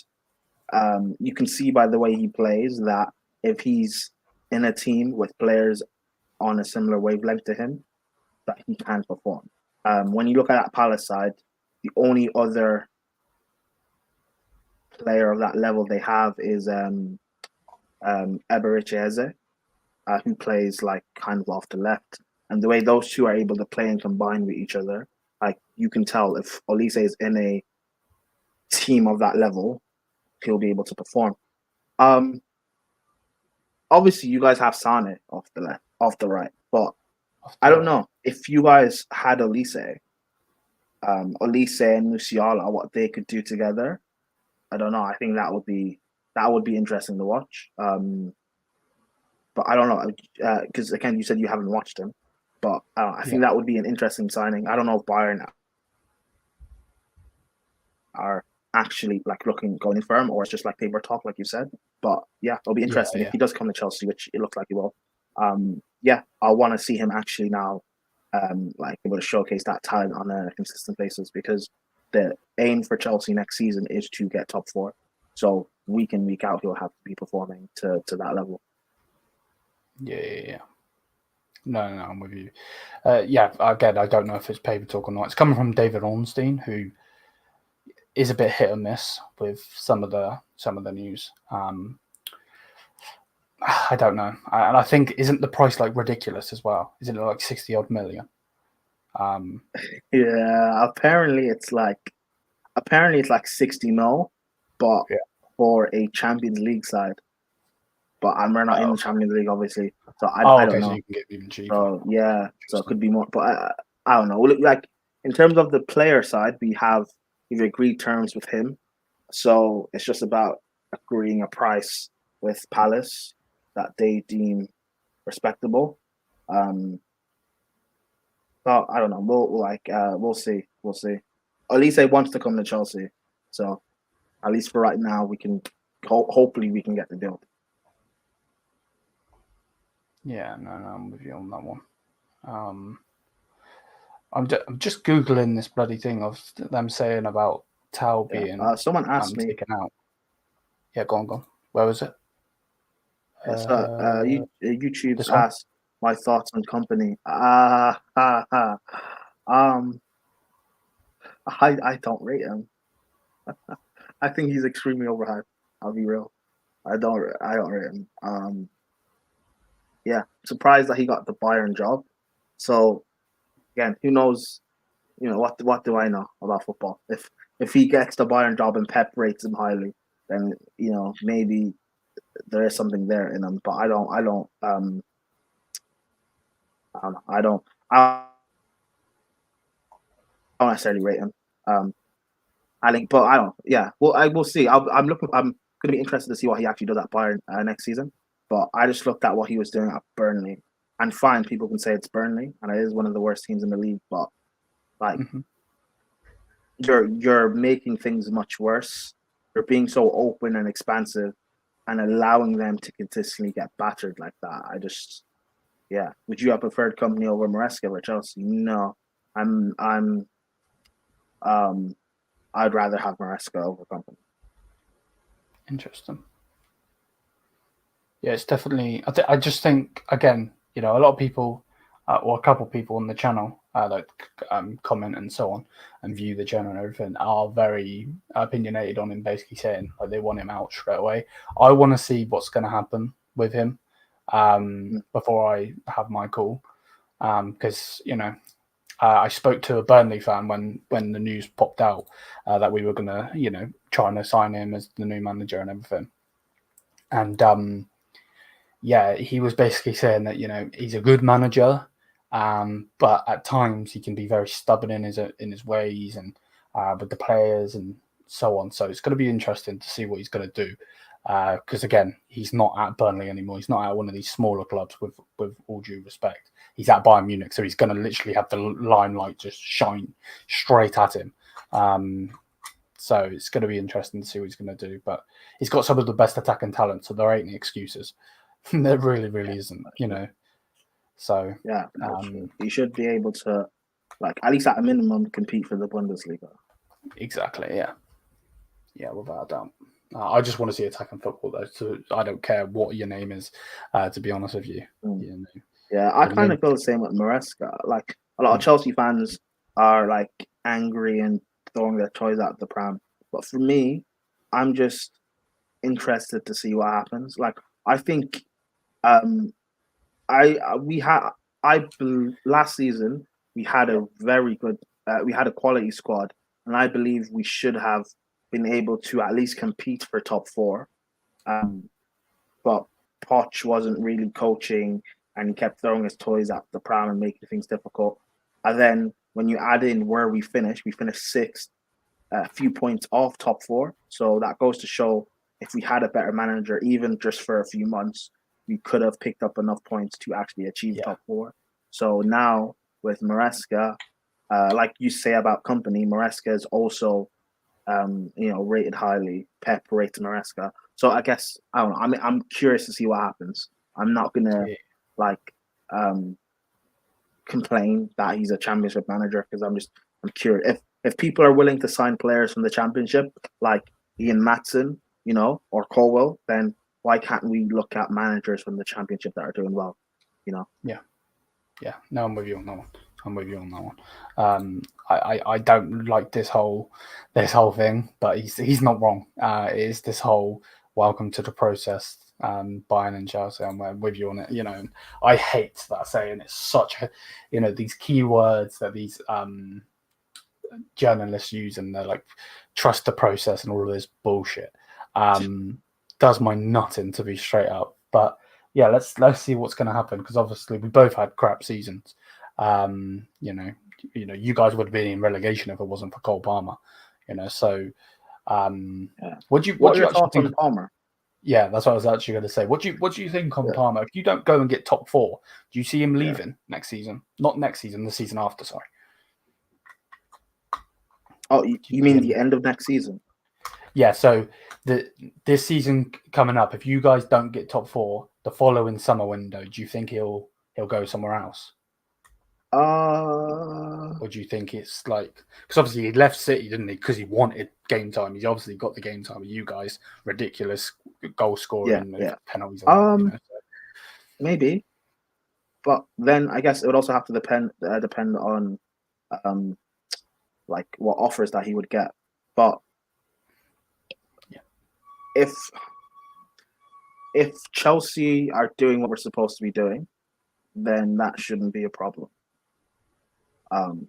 you can see by the way he plays that if he's in a team with players on a similar wavelength to him, that he can perform. When you look at that Palace side, the only other player of that level they have is Eberechi Eze, who plays like kind of off the left. And the way those two are able to play and combine with each other, like you can tell if Olise is in a team of that level, he'll be able to perform. Obviously you guys have Sane off the left, off the right, but I don't know if you guys had Olise and Musiala, what they could do together. I don't know. I think that would be interesting to watch. But I don't know, because again, you said you haven't watched him. But I think that would be an interesting signing. I don't know if Bayern are actually like going for him, or it's just like paper talk, like you said. But yeah, it'll be interesting if he does come to Chelsea, which it looks like he will. I want to see him actually now, like able to showcase that talent on a consistent basis, because the aim for Chelsea next season is to get top 4. So week in, week out, he'll have to be performing to that level. Yeah. No, I'm with you. Again, I don't know if it's paper talk or not. It's coming from David Ornstein, who is a bit hit or miss with some of the news. I don't know, and I think isn't the price like ridiculous as well? Isn't it like 60 odd million? Yeah, apparently it's like 60 mil, but for a Champions League side. But we're not in the Champions League, obviously. So I don't know. So you can get even cheaper. So yeah, so it could be more. But I don't know. Like in terms of the player side, we've agreed terms with him. So it's just about agreeing a price with Palace that they deem respectable. But I don't know. We'll see. Olise wants to come to Chelsea, so at least for right now, we can hopefully we can get the deal. Yeah, no, I'm with you on that one. I'm just googling this bloody thing of them saying about Tau being someone asked me taken out. Yeah, go on. Where was it? YouTube's asked my thoughts on company. I don't rate him. I think he's extremely overhyped. I'll be real. I don't rate him. Yeah, surprised that he got the Bayern job. So again, who knows? You know what do I know about football? If he gets the Bayern job and Pep rates him highly, then maybe there is something there in him. But I don't necessarily rate him. I think, but I don't. Yeah, well, I will see. I'm going to be interested to see what he actually does at Bayern next season. But I just looked at what he was doing at Burnley, and fine, people can say it's Burnley, and it is one of the worst teams in the league. But like, you're making things much worse. You're being so open and expansive, and allowing them to consistently get battered like that. Would you have preferred company over Maresca or Chelsea? No, I'd rather have Maresca over company. Interesting. Yeah, it's definitely. I just think again, a lot of people, or a couple of people on the channel, comment and so on, and view the channel and everything, are very opinionated on him, basically saying like they want him out straight away. I want to see what's going to happen with him before I have my call, because I spoke to a Burnley fan when the news popped out that we were going to, trying to sign him as the new manager and everything. And he was basically saying that, he's a good manager, but at times he can be very stubborn in his ways and with the players and so on. So it's going to be interesting to see what he's going to do. Because again, he's not at Burnley anymore. He's not at one of these smaller clubs. With all due respect, he's at Bayern Munich, so he's going to literally have the limelight just shine straight at him. So it's going to be interesting to see what he's going to do. But he's got some of the best attacking talent, so there ain't any excuses. There really isn't. So yeah, he should be able to, like, at least at a minimum, compete for the Bundesliga. Exactly. Yeah, without a doubt. I just want to see attacking football, though. So I don't care what your name is, to be honest with you. Yeah, I kind of feel the same with Maresca. Like, a lot of Chelsea fans are like angry and throwing their toys out the pram. But for me, I'm just interested to see what happens. Like, I think, last season we had a very good, we had a quality squad, and I believe we should have been able to at least compete for top four. But Poch wasn't really coaching, and he kept throwing his toys at the pram and making things difficult. And then when you add in where we finished sixth, a few points off top four. So that goes to show if we had a better manager, even just for a few months, we could have picked up enough points to actually achieve top four. So now with Maresca, like you say about company, Maresca is also rated highly. Pep rates Maresca. So I guess I don't know. I'm curious to see what happens. I'm not gonna complain that he's a championship manager because I'm curious. If people are willing to sign players from the championship like Ian Maatsen, or Colwill, then why can't we look at managers from the championship that are doing well? Yeah. No, I'm with you on that one. I don't like this whole thing, but he's not wrong. It is this whole welcome to the process. Bayern and Chelsea, and we're with you on it. And I hate that saying. It's such a, these keywords that these journalists use, and they're like trust the process and all of this bullshit. Does my nutting, to be straight up. But yeah, let's see what's going to happen, because obviously we both had crap seasons. You guys would have been in relegation if it wasn't for Cole Palmer. So what do you actually think on Palmer? Yeah, that's what I was actually going to say. What do you think on Palmer? If you don't go and get top four, do you see him leaving next season? Not next season, the season after. Sorry. Oh, you mean the end of next season? Yeah, so this season coming up, if you guys don't get top 4, the following summer window, do you think he'll go somewhere else? Or do you think it's like, because obviously he left City, didn't he? Because he wanted game time. He's obviously got the game time with you guys. Ridiculous goal scoring, penalties. Maybe, but then I guess it would also have to depend on like what offers that he would get. But if Chelsea are doing what we're supposed to be doing, then that shouldn't be a problem.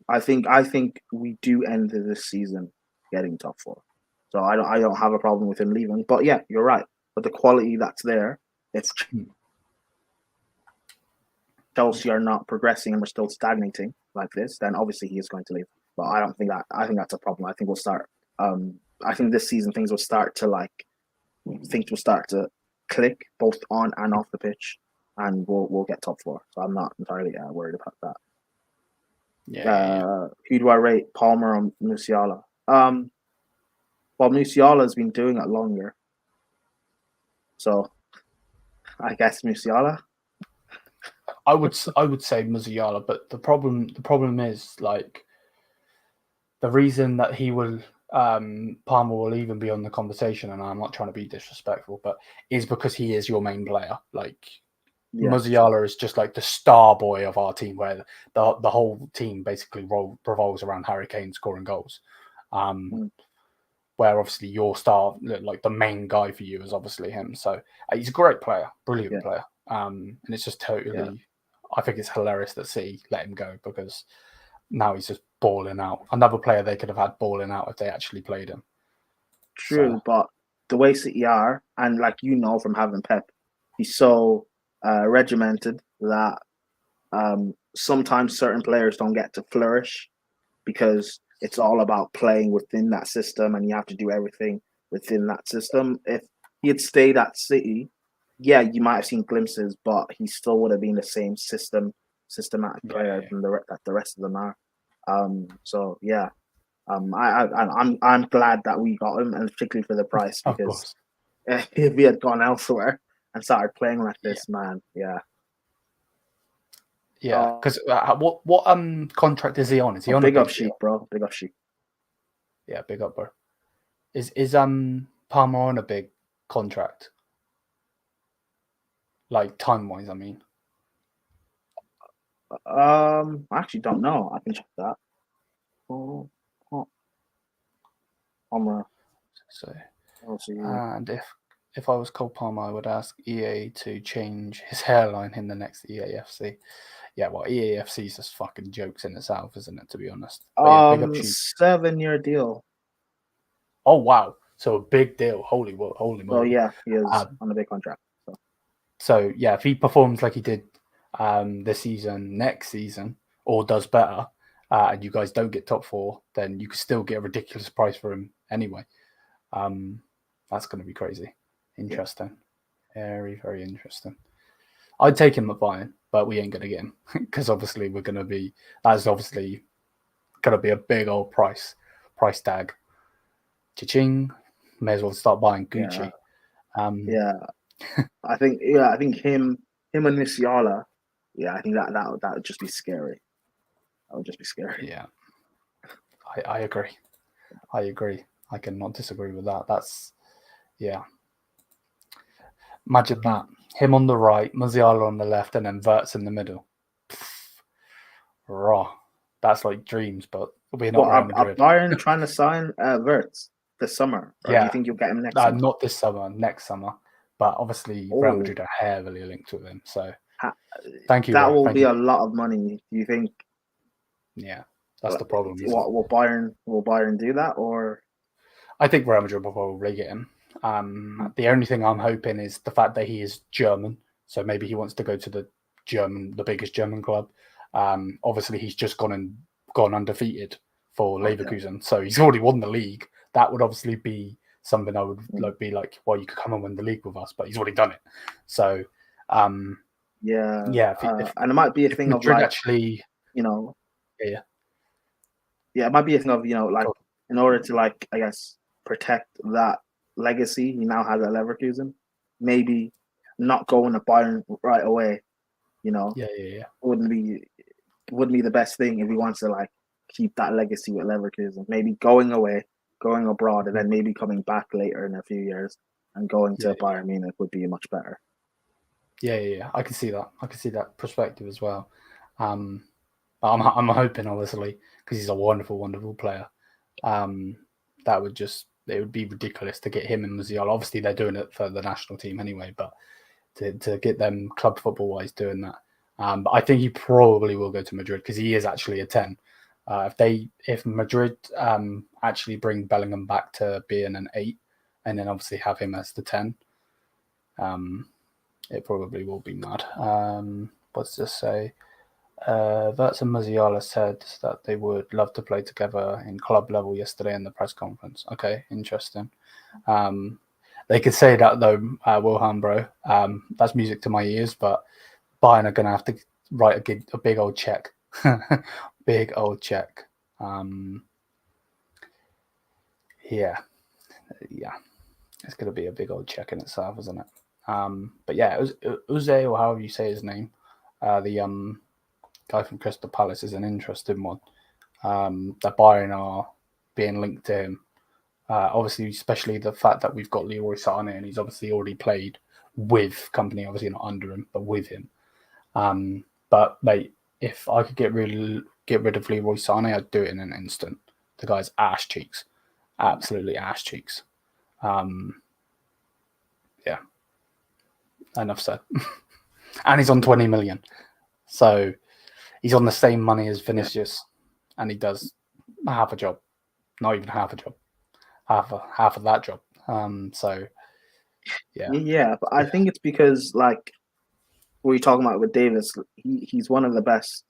I think we do end this season getting top 4, so I don't have a problem with him leaving. But yeah, you're right. But the quality that's there, if Chelsea are not progressing and we're still stagnating like this, then obviously he is going to leave. But I don't think that. I think that's a problem. I think we'll start. I think this season things will start to click both on and off the pitch, and we'll get top 4. So I'm not entirely worried about that. Who do I rate, Palmer or Musiala? Well, Musiala has been doing it longer, so I guess Musiala. I would say Musiala, but the problem is like the reason that he will Palmer will even be on the conversation, and I'm not trying to be disrespectful, but is because he is your main player. Like Musiala is just like the star boy of our team, where the whole team basically revolves around Harry Kane scoring goals. Where obviously your star, like the main guy for you, is obviously him. So he's a great player, brilliant player. And it's just totally, I think it's hilarious that City let him go, because now he's just balling out. Another player they could have had balling out if they actually played him. True, but the way City are, and like from having Pep, he's so regimented that sometimes certain players don't get to flourish because it's all about playing within that system, and you have to do everything within that system. If he had stayed at City, you might have seen glimpses, but he still would have been the same systematic player that the rest of them are. I'm glad that we got him, and particularly for the price, because if he had gone elsewhere and started playing like this, man, because what contract is he on? Is he on big up sheep, bro? Big up sheep. Yeah, big up, bro. Is Palmer on a big contract? Like time wise, I mean. I actually don't know. I can check that. Palmer. So, and if I was Cole Palmer, I would ask EA to change his hairline in the next EAFC. Yeah, well, EAFC is just fucking jokes in itself, isn't it? To be honest. 7-year deal. Oh wow! So a big deal. Holy moly! Oh yeah, he is on a big contract. So yeah, if he performs like he did this season, next season, or does better, and you guys don't get top 4, then you could still get a ridiculous price for him anyway. That's going to be crazy. Interesting. Very, very interesting. I'd take him at Bayern, but we ain't going to get him because obviously that's obviously going to be a big old price tag. Cha-ching. May as well start buying Gucci. I think him and Musiala, I think that would just be scary. That would just be scary. Yeah. I agree. I cannot disagree with that. That's imagine that. Him on the right, Musiala on the left, and then Wirtz in the middle. Raw. That's like dreams, but we're not Real Madrid. Are Bayern trying to sign Wirtz this summer? Or do you think you'll get him next summer? Not this summer, next summer. But obviously Real Madrid are heavily linked with him. So thank you. That will be a lot of money. Do you think? Yeah, that's the problem. Will Bayern do that, or? I think Real Madrid will probably get him. The only thing I'm hoping is the fact that he is German, so maybe he wants to go to the biggest German club. Obviously, he's just gone undefeated for Leverkusen, so he's already won the league. That would obviously be something I would be like, well, you could come and win the league with us, but he's already done it. So, and it might be a thing of like, actually, it might be a thing of like in order to like I guess protect that legacy he now has at Leverkusen, maybe not going to Bayern right away. You know, Yeah. wouldn't be wouldn't be the best thing if he wants to like keep that legacy with Leverkusen. Maybe going away, going abroad, and then maybe coming back later in a few years and going to Bayern Munich would be much better. Yeah. I can see that. I can see that perspective as well. I'm hoping, obviously, because he's a wonderful, wonderful player. That would it would be ridiculous to get him and Musiala. Obviously, they're doing it for the national team anyway, but to get them club football wise doing that. But I think he probably will go to Madrid because he is actually a 10. If Madrid actually bring Bellingham back to being an 8, and then obviously have him as the 10, it probably will be mad. What's this say? Verts and Musiala said that they would love to play together in club level yesterday in the press conference. Okay, interesting. They could say that though, Wilhelm, bro. That's music to my ears, but Bayern are going to have to write a big old check. Big old check. Yeah. It's going to be a big old check in itself, isn't it? But yeah, Uze, or however you say his name, the guy from Crystal Palace, is an interesting one. That Bayern are being linked to him. Obviously, especially the fact that we've got Leroy Sané, and he's obviously already played with company, obviously not under him, but with him. But mate, if I could get rid of Leroy Sané, I'd do it in an instant. The guy's ass cheeks, absolutely ass cheeks. Yeah, enough said. And he's on 20 million, so he's on the same money as Vinicius, and he does half a job, not even half a job, half of that job. So yeah, but I think it's because like what you're talking about with Davis, he's one of the best,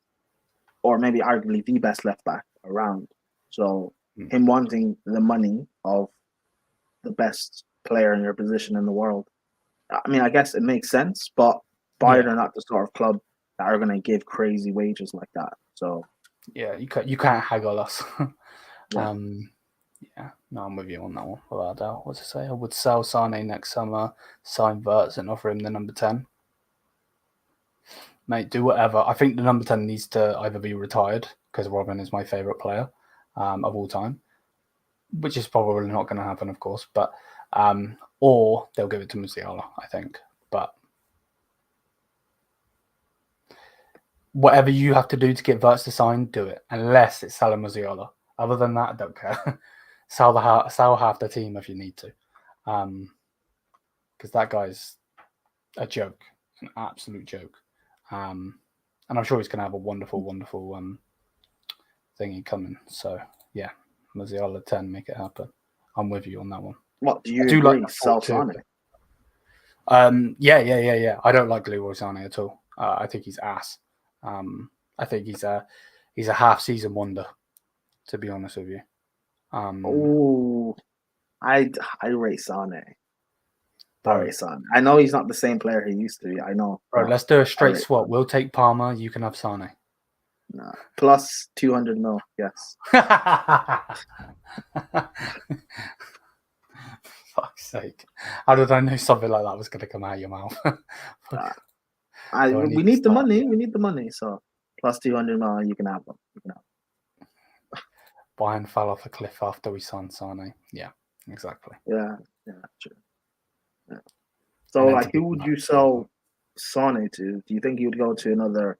or maybe arguably the best left back around. So him wanting the money of the best player in your position in the world, I mean, I guess it makes sense, but Bayern are not the sort of club that are going to give crazy wages like that. So yeah, you can't haggle us. yeah. No, I'm with you on that one. Without doubt. What's it say? I would sell Sane next summer, sign Verts, and offer him the number 10. Mate, do whatever. I think the number 10 needs to either be retired, because Robin is my favourite player of all time, which is probably not going to happen, of course, but or they'll give it to Musiala, I think. But whatever you have to do to get Verts to sign, do it, unless it's Salah Musiala. Other than that, I don't care. Sell half the team if you need to, because that guy's a joke, an absolute joke. And I'm sure he's going to have a wonderful, wonderful thingy coming. So yeah, Musiala 10, make it happen. I'm with you on that one. What do you agree? Like sell Sane? Yeah. I don't like Leroy Sané at all. I think he's ass. I think he's a half season wonder, to be honest with you. I rate Sane. I rate Sane. I know he's not the same player he used to be. I know. Bro, let's do a straight swap. We'll take Palmer. You can have Sane. No. Plus 200 mil. Yes. Fuck's sake! How did I know something like that was going to come out of your mouth? We need the money. We need the money. So plus 200 mil, you can have them. Bayern fell off a cliff after we signed Sane. Yeah, exactly. Yeah, true. Yeah. So, like, who would you sell Sane to? Do you think he would go to another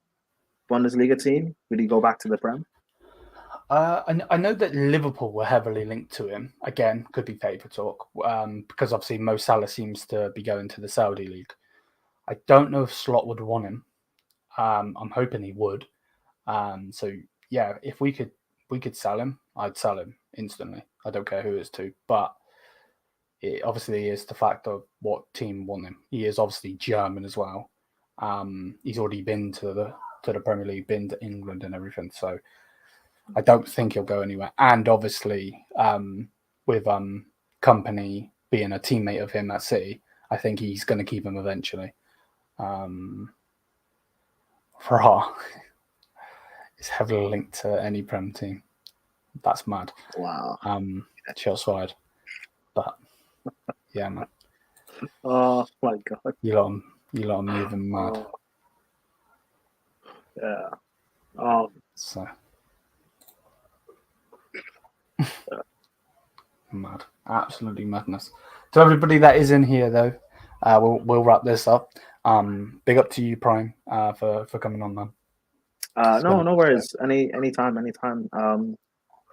Bundesliga team? Would he go back to the Prem? I know that Liverpool were heavily linked to him. Again, could be paper talk, because obviously Mo Salah seems to be going to the Saudi league. I don't know if Slot would want him. I'm hoping he would. So yeah, if we could sell him, I'd sell him instantly. I don't care who it's to, but it obviously is the fact of what team want him. He is obviously German as well. He's already been to the Premier League, been to England and everything. So I don't think he'll go anywhere. And obviously, with Company being a teammate of him at City, I think he's going to keep him eventually. Ra is heavily linked to any Prem team. That's mad. Wow. Shot fired. But yeah, man. Oh my god. You lot are moving mad. Oh, yeah. Oh, So mad. Absolutely madness. To everybody that is in here though, we'll wrap this up. Big up to you, Prime, for coming on, man. no worries. Anytime.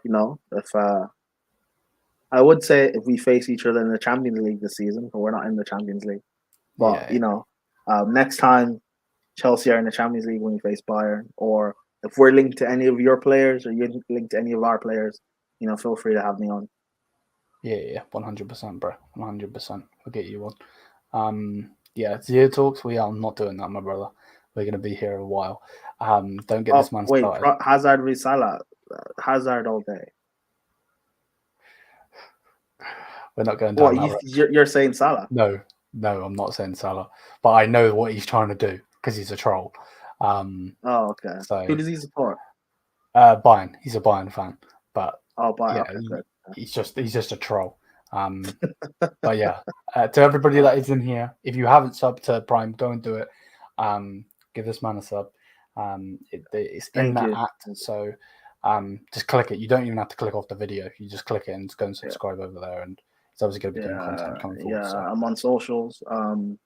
You know, if I would say if we face each other in the Champions League this season, but we're not in the Champions League. But Yeah. you know, next time Chelsea are in the Champions League when we face Bayern, or if we're linked to any of your players or you're linked to any of our players, you know, feel free to have me on. Yeah, 100%, bro. 100%. We'll get you on. Yeah, Zero Talks, we are not doing that, my brother. We're going to be here a while. Don't get this man started. Hazard v Salah. Hazard all day. We're not going down that road. You're saying Salah? No, I'm not saying Salah. But I know what he's trying to do because he's a troll. Okay. So who does he support? Bayern. He's a Bayern fan. But Bayern. Yeah, okay, good. He's just a troll. But yeah, to everybody that is in here, if you haven't subbed to Prime, go and do it. Give this man a sub. It's in that app, so just click it. You don't even have to click off the video. You just click it and go and subscribe over there, and it's obviously going to be doing content coming forward. Yeah, so. I'm on socials. Of course.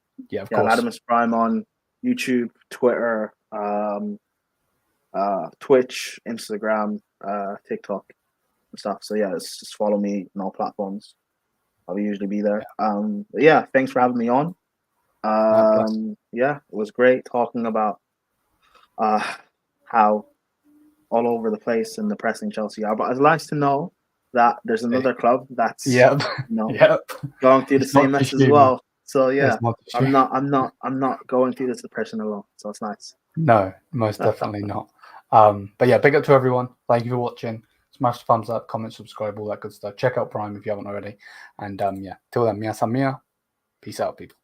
Latimus Prime on YouTube, Twitter, Twitch, Instagram, TikTok, and stuff. So yeah, just follow me on all platforms. I'll usually be there. Thanks for having me on. It was great talking about how all over the place and depressing Chelsea are. But it's nice to know that there's another club that's going through the same mess as well. So yeah, I'm not going through this depression alone. So it's nice. No, most definitely not. But yeah, big up to everyone. Thank you for watching. Smash the thumbs up, comment, subscribe, all that good stuff. Check out Prime if you haven't already. And till then, mia san mia. Peace out, people.